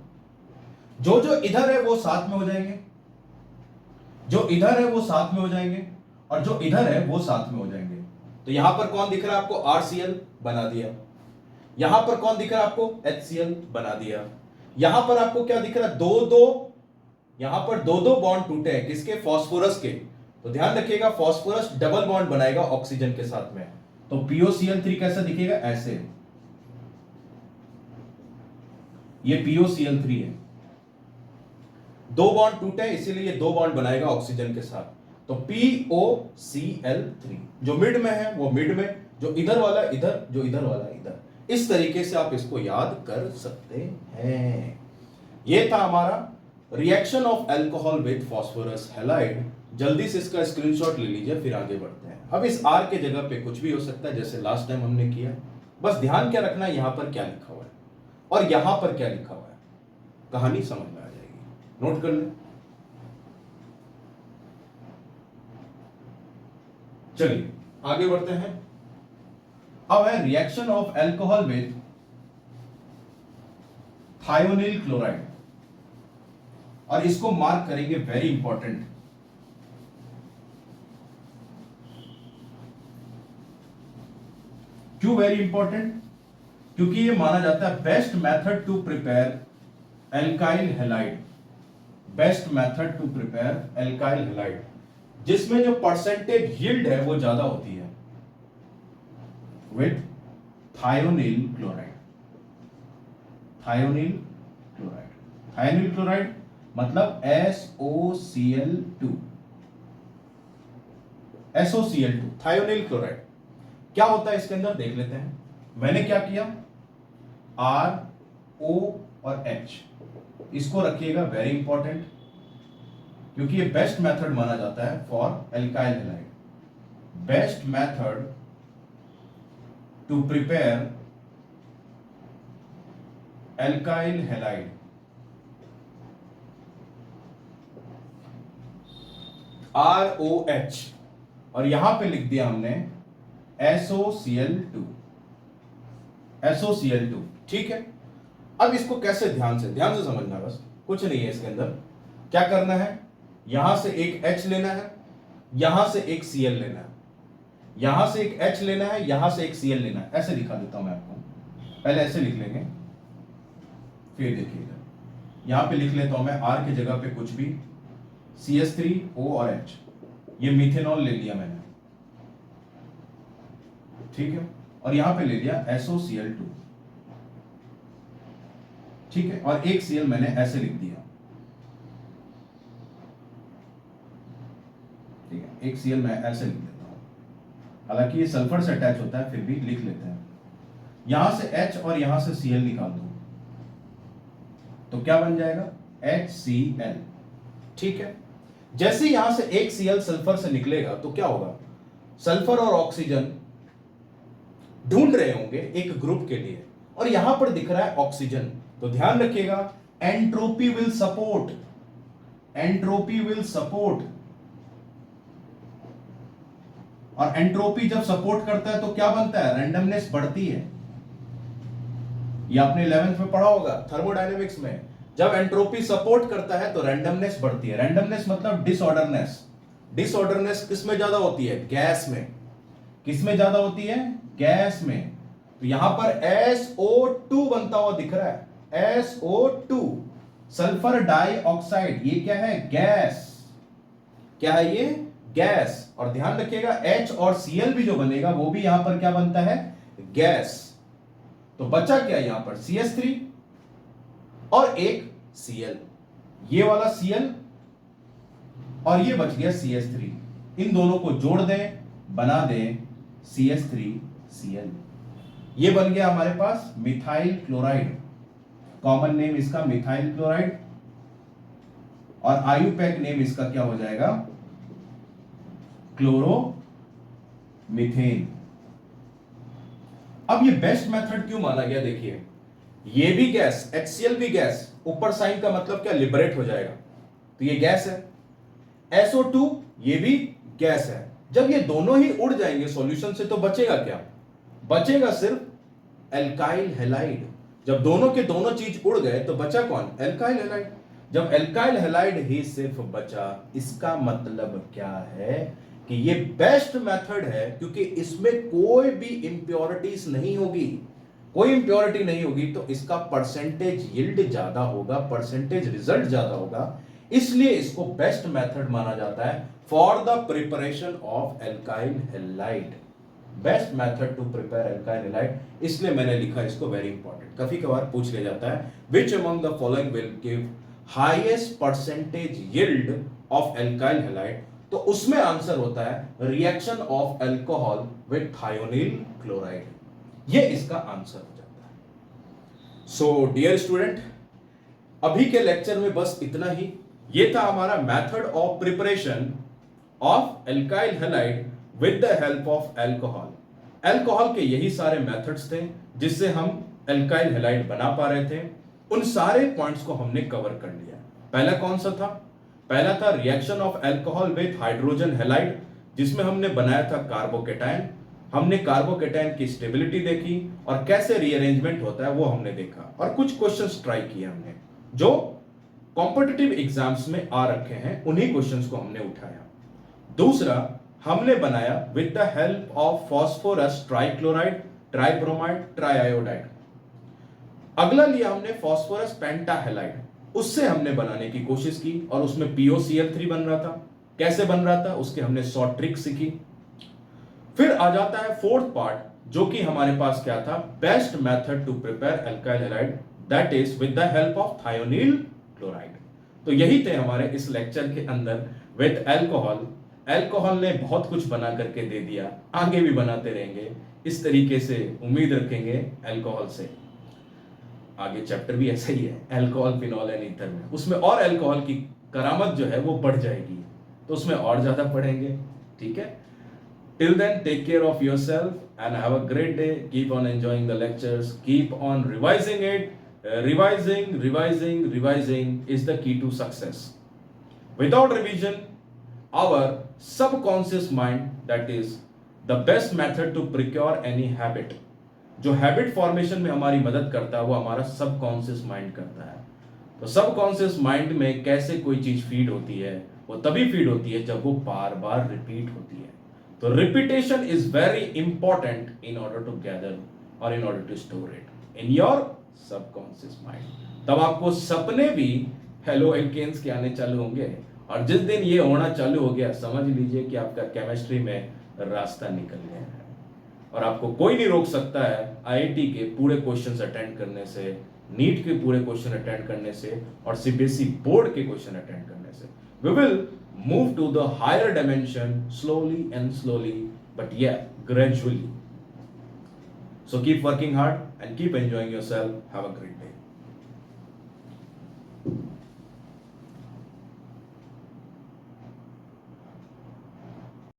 जो जो इधर है वो साथ में हो जाएंगे, जो इधर है वो साथ में हो जाएंगे, और जो इधर है वो साथ में हो जाएंगे। तो यहां पर कौन दिख रहा है आपको? RCl बना दिया। यहां पर कौन दिख रहा है आपको? HCl बना दिया। यहां पर आपको क्या दिख रहा है? दो दो, यहां पर दो दो बॉन्ड टूटे हैं, किसके? फास्फोरस के। तो ध्यान रखिएगा, फास्फोरस डबल बॉन्ड बनाएगा ऑक्सीजन के साथ में। तो POCl3 कैसा दिखेगा? ऐसे, ये POCl3 है, दो बॉन्ड टूटे हैं इसीलिए ये दो बॉन्ड बनाएगा ऑक्सीजन के साथ। तो POCl3 जो मिड में है वो मिड में, जो इधर वाला इधर, जो इधर वाला इधर। इस तरीके से आप इसको याद कर सकते हैं। ये था हमारा reaction of alcohol with phosphorus halide. जल्दी से इसका स्क्रीनशॉट ले लीजिए, फिर आगे बढ़ते हैं। अब इस R के जगह पे कुछ भी हो सकता है, जैसे लास्ट टाइम हमने किया। बस ध्यान क्या रखना है, यहां पर क्या लिखा हुआ है और यहां पर क्या लिखा हुआ है, कहानी समझ में आ जाएगी। नोट कर लें। चलिए आगे बढ़ते हैं। अब है reaction of alcohol with thionyl chloride, और इसको मार्क करेंगे, वेरी इंपॉर्टेंट। क्यों वेरी इंपॉर्टेंट? क्योंकि ये माना जाता है best method to prepare alkyl halide, best method to prepare alkyl halide, जिसमें जो परसेंटेज यील्ड है वो ज्यादा होती है with thionyl chloride. Thionyl chloride, thionyl chloride मतलब SOCl2, SOCl2 थायोनिल क्लोराइड। क्या होता है इसके अंदर देख लेते हैं। मैंने क्या किया, R, O और H, इसको रखिएगा, वेरी इंपॉर्टेंट, क्योंकि ये बेस्ट मेथड माना जाता है for alkyl halide. Best method to prepare alkyl halide. ROH, और यहां पे लिख दिया हमने SOCl2, SOCl2, ठीक है। अब इसको कैसे, ध्यान से समझना, बस कुछ नहीं है इसके अंदर। क्या करना है, यहां से एक H लेना है, यहां से एक Cl लेना है, यहां से एक H लेना है, यहां से एक Cl लेना है। ऐसे दिखा देता हूं मैं आपको, पहले ऐसे लिख लेंगे, फिर देखिएगा। यहां पे लिख लेता हूं मैं R की जगह पे कुछ भी, CH3O और H, ये मिथेनॉल ले लिया मैंने, ठीक है, और यहां पे ले लिया SOCl2, ठीक है, और एक Cl मैंने ऐसे लिख दिया, ठीक है, एक Cl मैं ऐसे लिख देता हूं। हालांकि ये सल्फर से अटैच होता है, फिर भी लिख लेते हैं। यहां से H और यहां से Cl निकाल दो, तो क्या बन जाएगा? HCl, ठीक है। जैसे यहां से एक Cl सल्फर से निकलेगा तो क्या होगा, सल्फर और ऑक्सीजन ढूंढ रहे होंगे एक ग्रुप के लिए, और यहां पर दिख रहा है ऑक्सीजन। तो ध्यान रखिएगा, entropy will support, entropy will support, और एंट्रोपी जब सपोर्ट करता है तो क्या बनता है? रैंडमनेस बढ़ती है। ये आपने 11th में पढ़ा होगा थर्मोडायनेमिक्स में, जब एंट्रोपी सपोर्ट करता है तो रैंडमनेस बढ़ती है। रैंडमनेस मतलब डिसऑर्डरनेस। डिसऑर्डरनेस किस में ज्यादा होती है? गैस में। किस में ज्यादा होती है? गैस में। तो यहां पर SO2 बनता हुआ दिख रहा है, SO2, सल्फर डाइऑक्साइड। ये क्या है? गैस। क्या है ये? गैस। और ध्यान रखिएगा H और Cl भी जो बनेगा वो भी यहां पर क्या बनता है? गैस। तो बचा क्या यहां पर? CH3 और एक Cl, ये वाला Cl और ये बच गया CH3। इन दोनों को जोड़ दें, बना दें CH3Cl। ये बन गया हमारे पास मिथाइल क्लोराइड, कॉमन नेम इसका मिथाइल क्लोराइड, और आयुपैक नेम इसका क्या हो जाएगा? क्लोरोमीथेन। अब ये बेस्ट मेथड क्यों माना गया? देखिए, ये भी गैस, HCl भी गैस, ऊपर साइन का मतलब क्या? लिबरेट हो जाएगा, तो ये गैस है। SO2 ये भी गैस है। जब ये दोनों ही उड़ जाएंगे सॉल्यूशन से तो बचेगा क्या? बचेगा सिर्फ एल्काइल हैलाइड। जब दोनों के दोनों चीज उड़ गए तो बचा कौन? Alkyl halide. जब एल्काइल हैलाइड ही सिर्फ बचा, इसका मतलब क्या है कि ये बेस्ट मेथड है, क्योंकि इसमें कोई भी इंप्योरिटीज नहीं होगी। कोई इंप्योरिटी नहीं होगी तो इसका परसेंटेज यील्ड ज्यादा होगा, परसेंटेज रिजल्ट ज्यादा होगा, इसलिए इसको बेस्ट मेथड माना जाता है for the preparation of alkyl halide. Best method to prepare alkyl halide, इसलिए मैंने लिखा इसको वेरी इंपॉर्टेंट। कभी कभार पूछ लिया जाता है which among the following will give highest percentage yield of alkyl halide, तो उसमें आंसर होता है reaction of alcohol with thionyl chloride. ये इसका आंसर हो जाता है। सो डियर स्टूडेंट, अभी के लेक्चर में बस इतना ही। ये था हमारा method of preparation of alkyl halide with the help of alcohol. Alcohol के यही सारे मेथड्स थे जिससे हम एल्काइल हैलाइड बना पा रहे थे। उन सारे पॉइंट्स को हमने कवर कर लिया। पहला कौन सा था? पहला था reaction of alcohol with hydrogen halide, जिसमें हमने बनाया था कार्बोकेटायन। हमने कार्बोकेटायन की स्टेबिलिटी देखी और कैसे रीअरेंजमेंट होता है वो हमने देखा, और कुछ क्वेश्चंस ट्राई किए हमने जो कॉम्पिटिटिव एग्जाम्स में आ रखे हैं, उन्हीं क्वेश्चंस को हमने उठाया। दूसरा हमने बनाया with the help of phosphorus trichloride, tribromide, triiodide. अगला लिया हमने फास्फोरस पेंटाहैलाइड, उससे हमने बनाने की कोशिश की और उसमें POCl3 बन रहा था। कैसे बन रहा था उसके हमने शॉर्ट ट्रिक सीखी। फिर आ जाता है फोर्थ पार्ट, जो कि हमारे पास क्या था? Best method to prepare alkyl halide, that is with the help of thionyl chloride. तो यही थे हमारे इस लेक्चर के अंदर विद अल्कोहल। अल्कोहल ने बहुत कुछ बना करके दे दिया, आगे भी बनाते रहेंगे। इस तरीके से उम्मीद रखेंगे अल्कोहल से। आगे चैप्टर भी ऐसा ही है, अल्कोहल, फिनॉल एंड ईथर में। उसमें और अल्कोहल की करामत जो है वो बढ़ जाएगी, तो उसमें और ज्यादा पढ़ेंगे। ठीक है? Till then, take care of yourself and have a great day. Keep on enjoying the lectures. Keep on revising it. Revising is the key to success. Without revision, our subconscious mind, that is the best method to procure any habit. जो हैबिट फॉर्मेशन में हमारी मदद करता है वो हमारा सबकॉन्शियस माइंड करता है। तो सबकॉन्शियस माइंड में कैसे कोई चीज फीड होती है? वो तभी फीड होती है जब वो बार बार रिपीट होती है। तो repetition is very important in order to gather और in order to store it in your subconscious mind. तब आपको सपने भी हेलो एल्केन्स के आने चालू होंगे, और जिस दिन ये होना चालू हो गया समझ लीजिए कि आपका केमिस्ट्री में रास्ता निकल गया है, और आपको कोई नहीं रोक सकता है IIT के पूरे क्वेश्चंस अटेंड करने से, नीट के पूरे क्वेश्चन अटेंड करने से, और CBSE बोर्ड के क्वेश्चन अटेंड करने से। We will move to the higher dimension slowly and slowly, but yeah, gradually. So keep working hard and keep enjoying yourself. Have a great day.